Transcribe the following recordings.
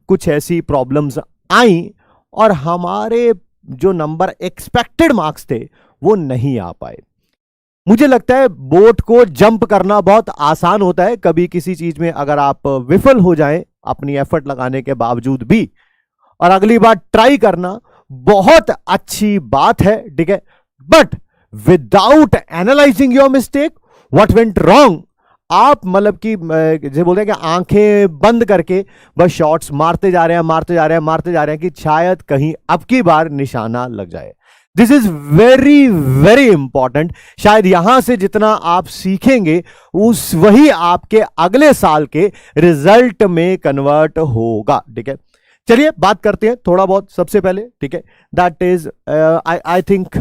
कुछ ऐसी प्रॉब्लम्स आई और हमारे जो नंबर एक्सपेक्टेड मार्क्स थे वो नहीं आ पाए। मुझे लगता है बोट को जंप करना बहुत आसान होता है, कभी किसी चीज में अगर आप विफल हो जाएं अपनी एफर्ट लगाने के बावजूद भी, और अगली बार ट्राई करना बहुत अच्छी बात है, ठीक है। But without analysing your mistake, what went wrong, आप मतलब कि जैसे बोलते हैं कि आंखें बंद करके बस शॉट्स मारते जा रहे हैं, मारते जा रहे हैं, मारते जा रहे हैं कि शायद कहीं अब की बार निशाना लग जाए। This is very very important. शायद यहां से जितना आप सीखेंगे उस वही आपके अगले साल के रिजल्ट में कन्वर्ट होगा, ठीक है। चलिए बात करते हैं थोड़ा बहुत सबसे पहले, ठीक है। That is I think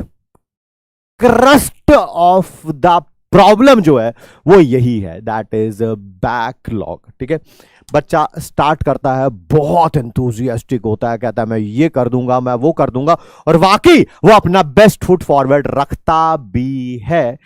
crust of the problem जो है वो यही है, दैट इज बैकलॉग, ठीक है। बच्चा स्टार्ट करता है, बहुत एंथुसियास्टिक होता है, कहता है मैं ये कर दूंगा, मैं वो कर दूंगा, और वाकई वो अपना बेस्ट फुट फॉरवर्ड रखता भी है।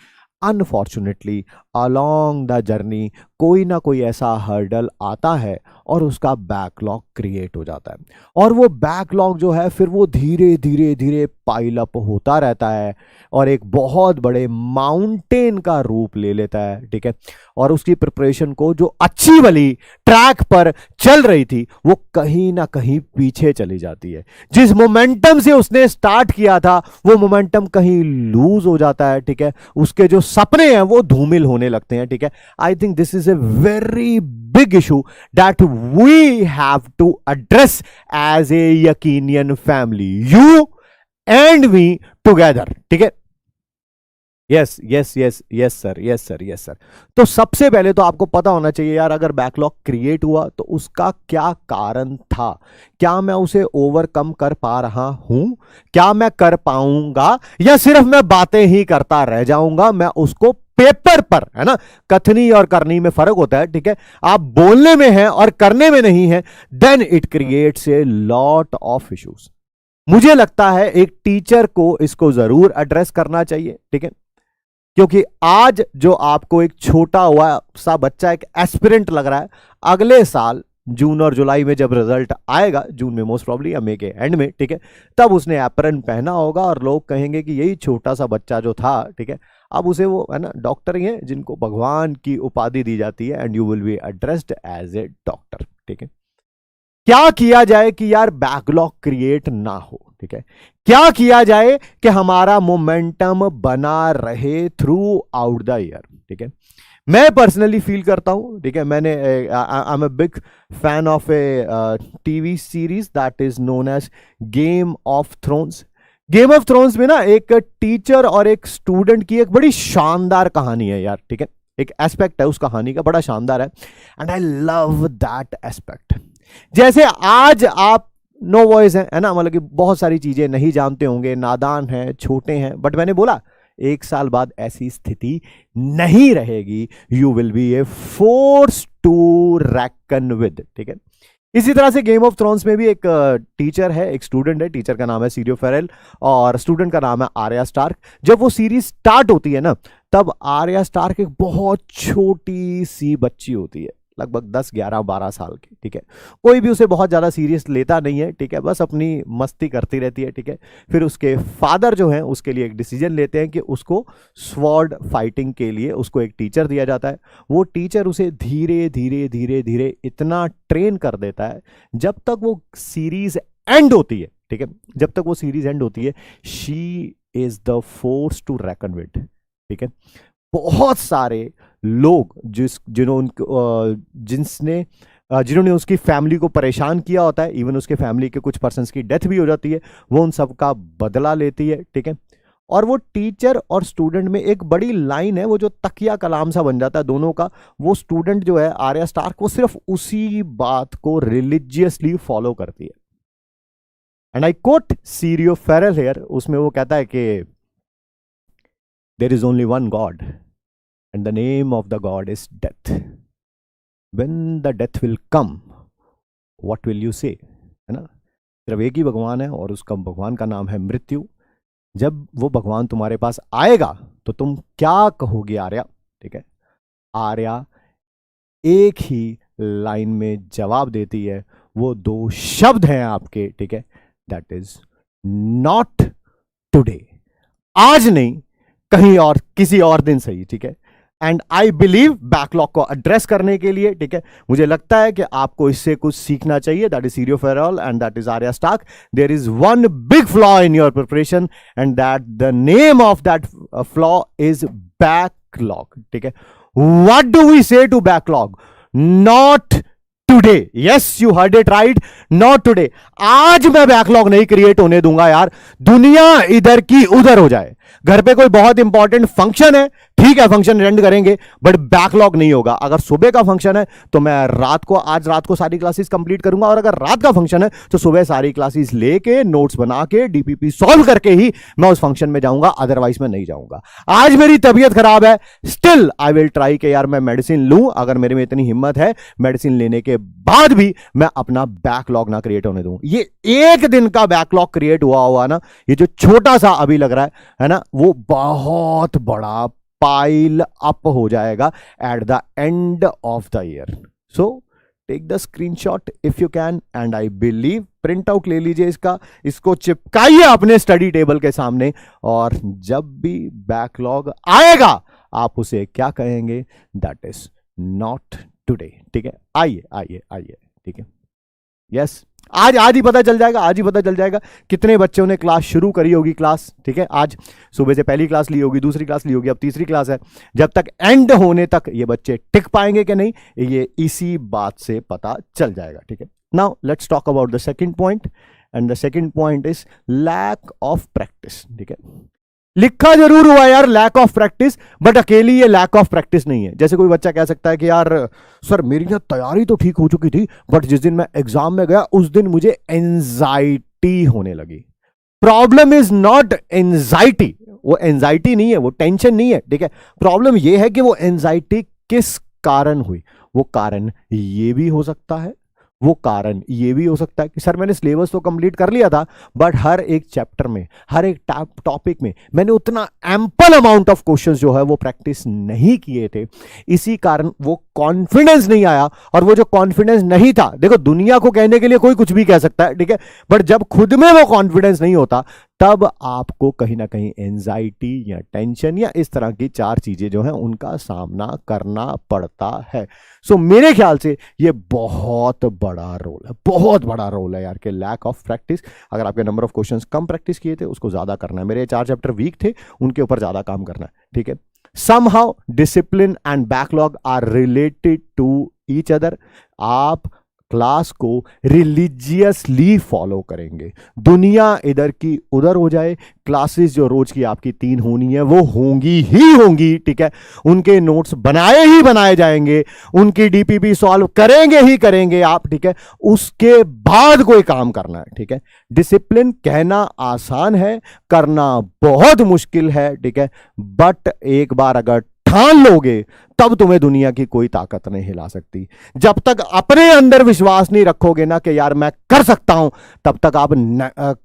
अनफॉर्चुनेटली अलोंग द जर्नी कोई ना कोई ऐसा हर्डल आता है और उसका बैकलॉग क्रिएट हो जाता है, और वो बैकलॉग जो है फिर वो धीरे धीरे धीरे पाइल अप होता रहता है और एक बहुत बड़े माउंटेन का रूप ले लेता है, ठीक है। और उसकी प्रिपरेशन को जो अच्छी वाली ट्रैक पर चल रही थी वो कहीं ना कहीं पीछे चली जाती है। जिस मोमेंटम से उसने स्टार्ट किया था वो मोमेंटम कहीं लूज हो जाता है, ठीक है। उसके जो सपने हैं वो धूमिल होने लगते हैं, ठीक है। I think this is a very big issue that we have to address as a Yakinian family, you and we together, ठीक है। Yes yes yes yes sir, yes sir, yes sir. तो सबसे पहले तो आपको पता होना चाहिए यार, अगर बैकलॉग क्रिएट हुआ तो उसका क्या कारण था, क्या मैं उसे ओवरकम कर पा रहा हूं, क्या मैं कर पाऊंगा, या सिर्फ मैं बातें ही करता रह जाऊंगा, मैं उसको पेपर पर, है ना, कथनी और करनी में फर्क होता है, ठीक है। आप बोलने में हैं और करने में नहीं है, then it creates a lot of issues. मुझे लगता है एक टीचर को इसको जरूर एड्रेस करना चाहिए, ठीक है, क्योंकि आज जो आपको एक छोटा हुआ सा बच्चा एक एस्पिरेंट लग रहा है, अगले साल जून और जुलाई में जब रिजल्ट आएगा, जून में मोस्ट प्रॉब्ली या मई के एंड में, ठीक है, तब उसने एप्रन पहना होगा और लोग कहेंगे कि यही छोटा सा बच्चा जो था, ठीक है, अब उसे वो, है ना, डॉक्टर ही है जिनको भगवान की उपाधि दी जाती है, and you will be addressed as a doctor, ठीक है। क्या किया जाए कि यार बैकलॉग क्रिएट ना हो, ठीक है। क्या किया जाए कि हमारा मोमेंटम बना रहे थ्रू आउट द ईयर, ठीक है। मैं पर्सनली फील करता हूं, ठीक है, मैंने I am a big fan of a TV series that is known as Game of Thrones. Game of Thrones में ना एक टीचर और एक स्टूडेंट की एक बड़ी शानदार कहानी है यार, ठीक है। एक एस्पेक्ट है उस कहानी का बड़ा शानदार है, and I love that aspect. जैसे आज आप नो वॉइस है ना, मतलब कि बहुत सारी चीजें नहीं जानते होंगे, नादान हैं, छोटे हैं, बट मैंने बोला एक साल बाद ऐसी स्थिति नहीं रहेगी, you will be a force to reckon with, ठीक है। इसी तरह से गेम ऑफ थ्रोन्स में भी एक टीचर है, एक स्टूडेंट है, टीचर का नाम है सीरियो फेरेल और स्टूडेंट का नाम है आर्या स्टार्क। जब वो सीरीज स्टार्ट होती है ना, तब आर्या स्टार्क एक बहुत छोटी सी बच्ची होती है, लगभग 10, 11, 12 साल की, ठीक है। कोई भी उसे बहुत ज्यादा सीरियस लेता नहीं है, ठीक है, बस अपनी मस्ती करती रहती है, ठीक है। फिर उसके फादर जो हैं उसके लिए एक डिसीजन लेते हैं कि उसको स्वॉर्ड फाइटिंग के लिए उसको एक टीचर दिया जाता है। वो टीचर उसे धीरे धीरे धीरे धीरे इतना ट्रेन कर देता है जब तक वो सीरीज एंड होती है, ठीक है, जब तक वो सीरीज एंड होती है, she is the force to reckon with, ठीक है। बहुत सारे लोग जिन्होंने उसकी फैमिली को परेशान किया होता है, इवन उसके फैमिली के कुछ पर्सन्स की डेथ भी हो जाती है, वो उन सब का बदला लेती है, ठीक है। और वो टीचर और स्टूडेंट में एक बड़ी लाइन है, वो जो तकिया कलाम सा बन जाता है दोनों का। वो स्टूडेंट जो है आर्या स्टार्क, वो सिर्फ उसी बात को रिलीजियसली फॉलो करती है। And I quote Syrio Forel here, उसमें वो कहता है कि there is only one god and the name of the god is death. When the death will come, what will you say? है ना, सिर्फ एक ही भगवान है और उसका भगवान का नाम है मृत्यु। जब वो भगवान तुम्हारे पास आएगा तो तुम क्या कहोगे आर्या, ठीक है। आर्या एक ही लाइन में जवाब देती है, वो दो शब्द हैं आपके, ठीक है, दैट इज नॉट टुडे। आज नहीं, कहीं और, किसी और दिन सही, ठीक है। एंड आई बिलीव बैकलॉग को एड्रेस करने के लिए, ठीक है, मुझे लगता है कि आपको इससे कुछ सीखना चाहिए। That is Syrio Forel and that is Arya Stark. There is one big flaw in your preparation and that the name of that flaw is backlog, ठीक है। What do we say to backlog? Not today. Yes, you heard it right, not today. आज मैं backlog नहीं create होने दूंगा यार, दुनिया इधर की उधर हो जाए। घर पे कोई बहुत इंपॉर्टेंट फंक्शन है, ठीक है, फंक्शन अटेंड करेंगे, बट बैकलॉग नहीं होगा। अगर सुबह का फंक्शन है तो मैं आज रात को सारी क्लासेस कंप्लीट करूंगा, और अगर रात का फंक्शन है तो सुबह सारी क्लासेस लेके, नोट्स बना के, डीपीपी सॉल्व करके ही मैं उस फंक्शन में जाऊंगा, अदरवाइज मैं नहीं जाऊंगा। आज मेरी तबीयत खराब है, स्टिल आई विल ट्राई कि यार मैं मेडिसिन लूं। अगर मेरे में इतनी हिम्मत है, मेडिसिन लेने के बाद भी मैं अपना बैकलॉग ना क्रिएट होने दूं। ये एक दिन का बैकलॉग क्रिएट हुआ ना, ये जो छोटा सा अभी लग रहा है ना, वो बहुत बड़ा पाइल अप हो जाएगा at the end of the year. So take the screenshot if you can, and I believe print out ले लीजिए इसको चिपकाइए अपने स्टडी टेबल के सामने, और जब भी बैकलॉग आएगा आप उसे क्या कहेंगे? दैट इज नॉट टुडे, ठीक है। आइए आइए आइए, ठीक है। यस, आज ही पता चल जाएगा, आज ही पता चल जाएगा कितने बच्चों ने क्लास शुरू करी होगी, क्लास, ठीक है। आज सुबह से पहली क्लास ली होगी, दूसरी क्लास ली होगी, अब तीसरी क्लास है। जब तक एंड होने तक ये बच्चे टिक पाएंगे कि नहीं, ये इसी बात से पता चल जाएगा, ठीक है। Now let's talk about the second point, and the second point is lack of practice, ठीक है। लिखा जरूर हुआ यार लैक ऑफ प्रैक्टिस, बट अकेली ये लैक ऑफ प्रैक्टिस नहीं है। जैसे कोई बच्चा कह सकता है कि यार सर मेरी ना तैयारी तो ठीक हो चुकी थी, बट जिस दिन मैं एग्जाम में गया उस दिन मुझे एंजाइटी होने लगी। प्रॉब्लम इज नॉट एंजाइटी, वो एंजाइटी नहीं है, वो टेंशन नहीं है, ठीक है। प्रॉब्लम ये है कि वो एंजाइटी किस कारण हुई। वो कारण ये भी हो सकता है, वो कारण ये भी हो सकता है कि सर मैंने सिलेबस तो कंप्लीट कर लिया था, बट हर एक चैप्टर में, हर एक टॉपिक में मैंने उतना एम्पल अमाउंट ऑफ क्वेश्चंस जो है वो प्रैक्टिस नहीं किए थे। इसी कारण वो कॉन्फिडेंस नहीं आया, और वो जो कॉन्फिडेंस नहीं था, देखो दुनिया को कहने के लिए कोई कुछ भी कह सकता है, ठीक है, बट जब खुद में वो कॉन्फिडेंस नहीं होता तब आपको कहीं ना कहीं एंजाइटी या टेंशन या इस तरह की चार चीजें जो हैं उनका सामना करना पड़ता है। सो मेरे ख्याल से ये बहुत बड़ा रोल है, बहुत बड़ा रोल है यार, कि लैक ऑफ प्रैक्टिस। अगर आपके number of questions come practice किए थे उसको ज्यादा करना है। मेरे 4 चैप्टर वीक थे, उनके ऊपर ज्यादा काम करना है, ठीक है। somehow discipline and backlog are related to each other। आप क्लास को रिलीजियसली फॉलो करेंगे, दुनिया इधर की उधर हो जाए, क्लासेस जो रोज की आपकी 3 होनी है वो होंगी ही होंगी, ठीक है। उनके नोट्स बनाए ही बनाए जाएंगे, उनकी डीपीपी सॉल्व करेंगे ही करेंगे आप, ठीक है। उसके बाद कोई काम करना है, ठीक है। डिसिप्लिन कहना आसान है, करना बहुत मुश्किल है, ठीक है। बट एक बार अगर ठान लोगे तब तुम्हें दुनिया की कोई ताकत नहीं हिला सकती। जब तक अपने अंदर विश्वास नहीं रखोगे ना कि यार मैं कर सकता हूं, तब तक आप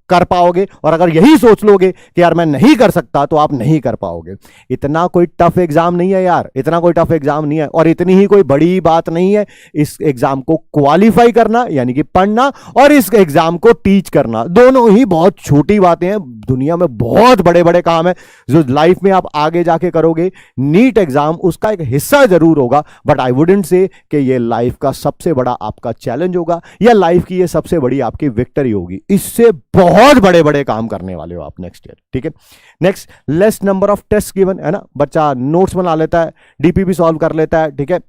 कर पाओगे। और अगर यही सोच लोगे कि यार मैं नहीं कर सकता, तो आप नहीं कर पाओगे। इतना कोई टफ एग्जाम नहीं है यार, इतना कोई टफ एग्जाम नहीं है, और इतनी ही कोई बड़ी बात नहीं है इस एग्जाम को क्वालिफाई करना, यानी कि पढ़ना, और इस एग्जाम को टीच करना। दोनों ही बहुत छोटी बातें हैं, दुनिया में बहुत बड़े बड़े काम है जो लाइफ में आप आगे जाके करोगे। नीट एग्जाम उसका एक हिस्सा जरूर होगा, बट आई वुडंट से कि ये लाइफ का सबसे बड़ा आपका चैलेंज होगा या लाइफ की ये सबसे बड़ी आपकी विक्ट्री होगी। इससे बहुत बड़े बड़े काम करने वाले हो आप नेक्स्ट ईयर, ठीक है। Next, less number of test given, है ना। बच्चा नोट्स बना लेता है, डीपीपी सॉल्व कर लेता है, ठीक है।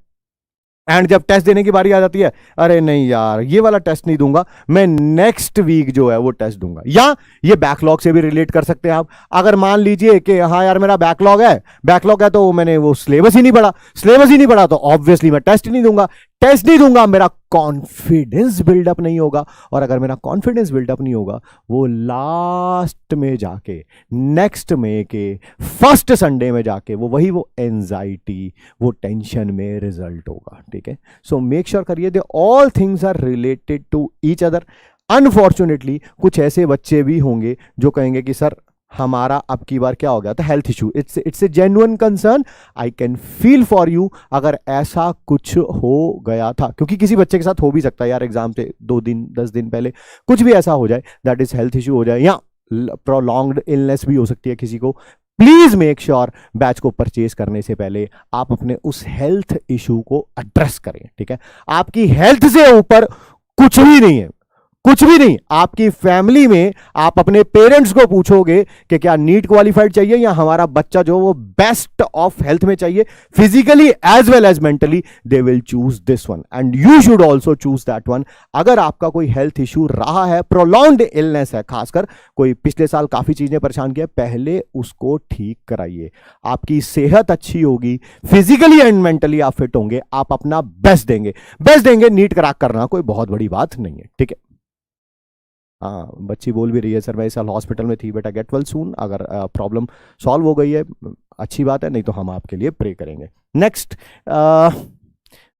एंड जब टेस्ट देने की बारी आ जाती है, अरे नहीं यार ये वाला टेस्ट नहीं दूंगा, मैं नेक्स्ट वीक जो है वो टेस्ट दूंगा। या ये बैकलॉग से भी रिलेट कर सकते हैं आप। अगर मान लीजिए कि हाँ यार मेरा बैकलॉग है तो मैंने वो सिलेबस ही नहीं पढ़ा, तो ऑब्वियसली मैं टेस्ट नहीं दूंगा, मेरा कॉन्फिडेंस बिल्डअप नहीं होगा। और अगर मेरा कॉन्फिडेंस बिल्डअप नहीं होगा, वो लास्ट में जाके, नेक्स्ट में के फर्स्ट संडे में जाके वो एंजाइटी, वो टेंशन में रिजल्ट होगा, ठीक है। सो मेक श्योर करिए they all things are related to each other. Unfortunately कुछ ऐसे बच्चे भी होंगे जो कहेंगे कि सर हमारा अब की बार क्या हो गया था, health issue, it's a genuine concern, I can feel for you अगर ऐसा कुछ हो गया था, क्योंकि किसी बच्चे के साथ हो भी सकता है यार, एग्जाम से 2 दिन 10 दिन पहले कुछ भी ऐसा हो जाए, दैट इज हेल्थ इशू हो जाए, या प्रोलॉन्ग्ड इलनेस भी हो सकती है किसी को। प्लीज मेक श्योर बैच को परचेज करने से पहले आप अपने उस हेल्थ इशू को एड्रेस करें, ठीक है। आपकी हेल्थ से ऊपर कुछ भी नहीं है, कुछ भी नहीं। आपकी फैमिली में आप अपने पेरेंट्स को पूछोगे कि क्या नीट क्वालिफाइड चाहिए या हमारा बच्चा जो वो बेस्ट ऑफ हेल्थ में चाहिए, physically as well as mentally, they will choose this one and you should also choose that one. अगर आपका कोई हेल्थ इशू रहा है, प्रोलॉन्ग्ड इलनेस है, खासकर कोई पिछले साल काफी चीजें परेशान किया, पहले उसको ठीक कराइए। आपकी सेहत अच्छी होगी, फिजिकली एंड मेंटली आप फिट होंगे, आप अपना बेस्ट देंगे, बेस्ट देंगे। नीट क्रैक करना कोई बहुत बड़ी बात नहीं है, ठीक है। हाँ, बच्ची बोल भी रही है सर मैं इस साल हॉस्पिटल में थी, बेटा गेट वेल सून। अगर प्रॉब्लम सॉल्व हो गई है अच्छी बात है, नहीं तो हम आपके लिए प्रे करेंगे। Next,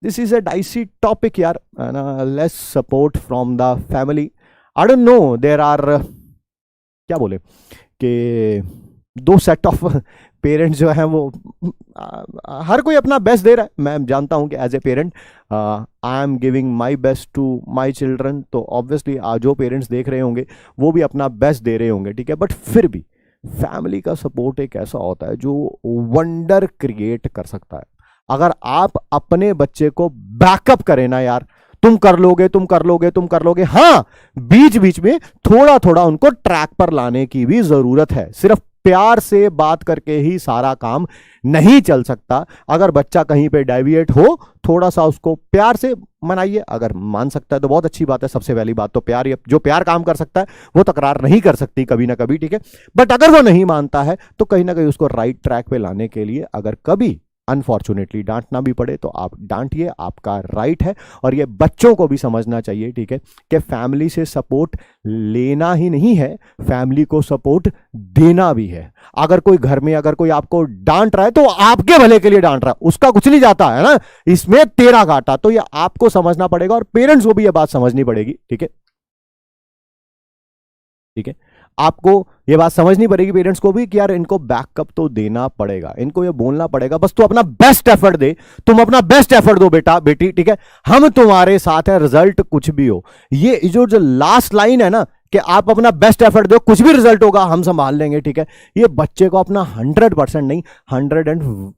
this is a dicey topic यार, less support from the family. I don't know, there are क्या बोले कि 2 सेट ऑफ पेरेंट्स जो हैं वो हर कोई अपना बेस्ट दे रहा है। मैं जानता हूं कि as a parent I am giving my best to my children, तो ऑब्वियसली जो पेरेंट्स देख रहे होंगे वो भी अपना बेस्ट दे रहे होंगे, ठीक है। बट फिर भी फैमिली का सपोर्ट एक ऐसा होता है जो वंडर क्रिएट कर सकता है। अगर आप अपने बच्चे को बैकअप करें ना यार, तुम कर लोगे, तुम कर लोगे, तुम कर लोगे। हाँ, बीच बीच में थोड़ा थोड़ा उनको ट्रैक पर लाने की भी जरूरत है। सिर्फ प्यार से बात करके ही सारा काम नहीं चल सकता। अगर बच्चा कहीं पे डेविएट हो, थोड़ा सा उसको प्यार से मनाइए। अगर मान सकता है तो बहुत अच्छी बात है। सबसे पहली बात तो प्यार, जो प्यार काम कर सकता है वो तकरार नहीं कर सकती कभी ना कभी, ठीक है। बट अगर वो नहीं मानता है तो कहीं ना कहीं उसको राइट ट्रैक पे लाने के लिए अगर कभी अनफॉर्चुनेटली डांटना भी पड़े तो आप डांटिए, आपका राइट है। और ये बच्चों को भी समझना चाहिए, ठीक है, कि फैमिली से सपोर्ट लेना ही नहीं है, फैमिली को सपोर्ट देना भी है। अगर कोई घर में अगर कोई आपको डांट रहा है तो आपके भले के लिए डांट रहा है, उसका कुछ नहीं जाता है ना, इसमें तेरा घाटा। तो ये आपको समझना पड़ेगा और पेरेंट्स को भी ये बात समझनी पड़ेगी, ठीक है, ठीक है। आपको ये बात समझनी पड़ेगी पेरेंट्स को भी कि यार इनको बैकअप तो देना पड़ेगा, इनको ये बोलना पड़ेगा बस तू अपना बेस्ट एफर्ट दे, तुम अपना बेस्ट एफर्ट दो बेटा बेटी, ठीक है, हम तुम्हारे साथ है, रिजल्ट कुछ भी हो। ये जो लास्ट लाइन है ना कि आप अपना बेस्ट एफर्ट दो, कुछ भी रिजल्ट होगा हम संभाल लेंगे, ठीक है, ये बच्चे को अपना 100% नहीं 100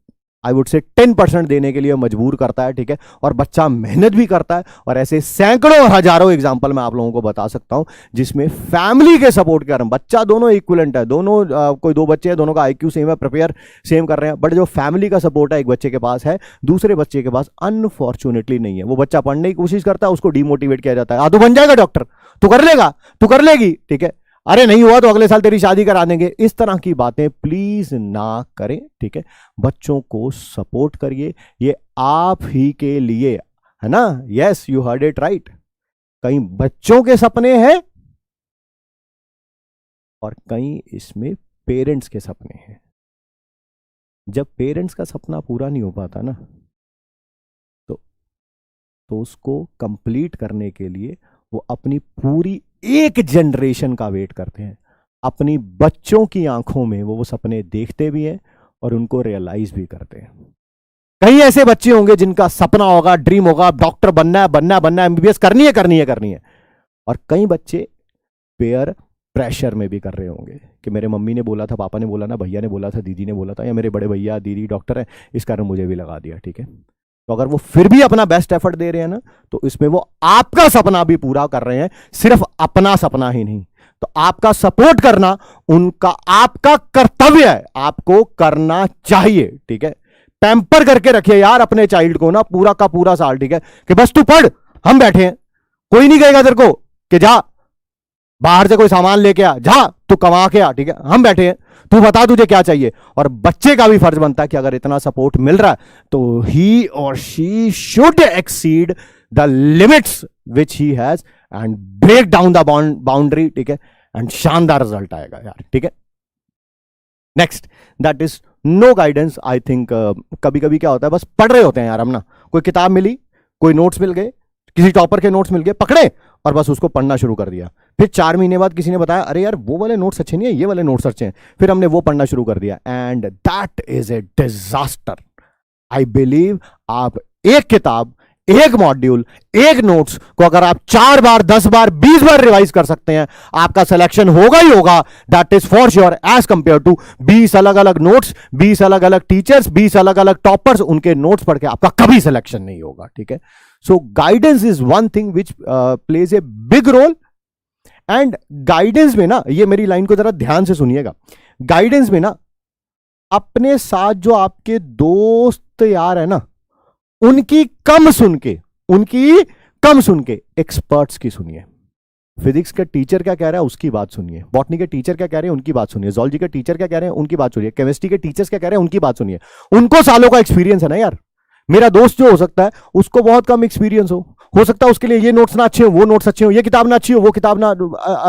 आई वुड से 10% देने के लिए मजबूर करता है, ठीक है। और बच्चा मेहनत भी करता है और ऐसे सैकड़ों और हजारों एग्जाम्पल मैं आप लोगों को बता सकता हूं जिसमें फैमिली के सपोर्ट के कारण बच्चा, दोनों इक्विवेलेंट है, दोनों कोई 2 बच्चे हैं, दोनों का आईक्यू सेम है, प्रिपेयर सेम कर रहे हैं, बट जो फैमिली का सपोर्ट है एक बच्चे के पास है, दूसरे बच्चे के पास अनफॉर्चुनेटली नहीं है। वो बच्चा पढ़ने की कोशिश करता है, उसको डिमोटिवेट किया जाता है, तू बन जाएगा डॉक्टर, तू कर लेगा, तू कर लेगी, ठीक है, अरे नहीं हुआ तो अगले साल तेरी शादी करा देंगे। इस तरह की बातें प्लीज ना करें, ठीक है। बच्चों को सपोर्ट करिए, ये आप ही के लिए है ना। Yes, you heard it right. कई बच्चों के सपने हैं और कई इसमें पेरेंट्स के सपने हैं। जब पेरेंट्स का सपना पूरा नहीं हो पाता ना तो उसको कंप्लीट करने के लिए वो अपनी पूरी एक जनरेशन का वेट करते हैं। अपनी बच्चों की आंखों में वो सपने देखते भी हैं और उनको रियलाइज भी करते हैं। कई ऐसे बच्चे होंगे जिनका सपना होगा, ड्रीम होगा, डॉक्टर बनना है, बनना है, बनना है, एमबीबीएस करनी है, करनी है, करनी है। और कई बच्चे पेयर प्रेशर में भी कर रहे होंगे कि मेरे मम्मी ने बोला था, पापा ने बोला ना, भैया ने बोला था, दीदी ने बोला था, या मेरे बड़े भैया दीदी डॉक्टर है, इस कारण मुझे भी लगा दिया, ठीक है। तो अगर वो फिर भी अपना बेस्ट एफर्ट दे रहे हैं ना तो इसमें वो आपका सपना भी पूरा कर रहे हैं, सिर्फ अपना सपना ही नहीं। तो आपका सपोर्ट करना उनका आपका कर्तव्य है, आपको करना चाहिए, ठीक है। पैम्पर करके रखिए यार अपने चाइल्ड को ना पूरा का पूरा साल, ठीक है, कि बस तू पढ़, हम बैठे हैं, कोई नहीं कहेगा तेरे को कि जा बाहर से कोई सामान लेके आ, जा तू कमा के आ, ठीक है, हम बैठे हैं, तू बता तुझे क्या चाहिए। और बच्चे का भी फर्ज बनता है कि अगर इतना सपोर्ट मिल रहा है तो ही और she should exceed the limits which he has and break down the boundary, ठीक है, एंड शानदार रिजल्ट आएगा यार, ठीक है। Next, that is no guidance. I think कभी कभी क्या होता है, बस पढ़ रहे होते हैं यार हम ना, कोई किताब मिली, कोई नोट्स मिल गए, किसी टॉपर के नोट्स मिल गए, पकड़े और बस उसको पढ़ना शुरू कर दिया। फिर 4 महीने बाद किसी ने बताया अरे यार वो वाले नोट्स अच्छे नहीं है, ये वाले नोट्स अच्छे हैं, फिर हमने वो पढ़ना शुरू कर दिया, and that is a disaster. I believe आप एक किताब, एक मॉड्यूल, एक नोट्स को अगर आप 4 बार, 10 बार, 20 बार रिवाइज कर सकते हैं, आपका सिलेक्शन होगा ही होगा। That is for sure, as compare to 20 अलग अलग नोट्स, 20 अलग अलग टीचर्स, 20 अलग अलग टॉपर्स, उनके नोट्स पढ़ के आपका कभी सिलेक्शन नहीं होगा। ठीक है, so guidance is one thing which plays a big role. And guidance में ना, ये मेरी लाइन को जरा ध्यान से सुनिएगा, गाइडेंस में ना अपने साथ जो आपके दोस्त यार है ना, उनकी कम सुन के एक्सपर्ट्स की सुनिए। फिजिक्स का टीचर क्या कह रहा है उसकी बात सुनिए, बॉटनी के टीचर क्या कह रहे हैं उनकी बात सुनिए, जूलॉजी के टीचर क्या कह रहे हैं उनकी बात सुनिए, केमिस्ट्री के टीचर्स क्या कह रहे हैं उनकी बात सुनिए। उनको सालों का एक्सपीरियंस है ना यार। मेरा दोस्त जो हो सकता है उसको बहुत कम एक्सपीरियंस हो सकता है उसके लिए ये नोट्स ना अच्छे हो, वो नोट्स अच्छे हो, ये किताब ना अच्छी हो, वो किताब ना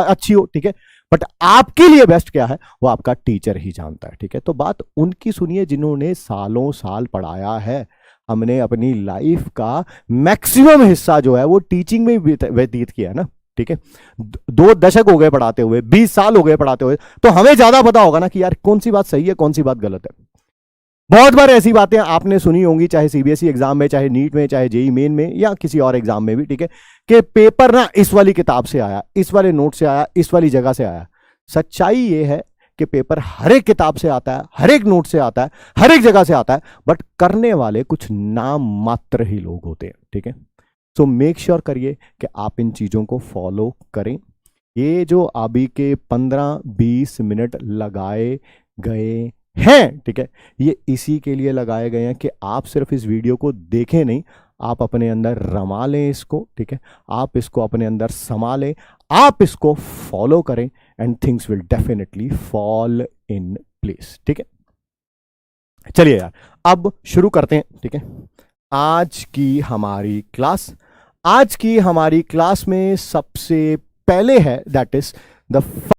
अच्छी हो। ठीक है, बट आपके लिए बेस्ट क्या है वो आपका टीचर ही जानता है। ठीक है, तो बात उनकी सुनिए जिन्होंने सालों साल पढ़ाया है। हमने अपनी लाइफ का मैक्सिमम हिस्सा जो है वो टीचिंग में व्यतीत किया है ना। ठीक है, 2 दशक हो गए पढ़ाते हुए, 20 साल हो गए पढ़ाते हुए, तो हमें ज्यादा पता होगा ना कि यार कौन सी बात सही है, कौन सी बात गलत है। बहुत बार ऐसी बातें आपने सुनी होंगी, चाहे सीबीएसई एग्जाम में, चाहे नीट में, चाहे जेई मेन में, या किसी और एग्जाम में भी। ठीक है, कि पेपर ना इस वाली किताब से आया, इस वाले नोट से आया, इस वाली जगह से आया। सच्चाई ये है कि पेपर हर एक किताब से आता है, हर एक नोट से आता है, हर एक जगह से आता है, बट करने वाले कुछ नाम मात्र ही लोग होते हैं। ठीक है, सो मेक श्योर करिए कि आप इन चीजों को फॉलो करें। ये जो अभी के 15-20 मिनट लगाए गए हैं, ठीक है, ये इसी के लिए लगाए गए हैं कि आप सिर्फ इस वीडियो को देखें नहीं, आप अपने अंदर रमा लें इसको। ठीक है, आप इसको अपने अंदर समा लें, आप इसको फॉलो करें, and things will definitely fall in place. ठीक है, चलिए यार अब शुरू करते हैं। ठीक है, आज की हमारी क्लास में सबसे पहले है दैट इज द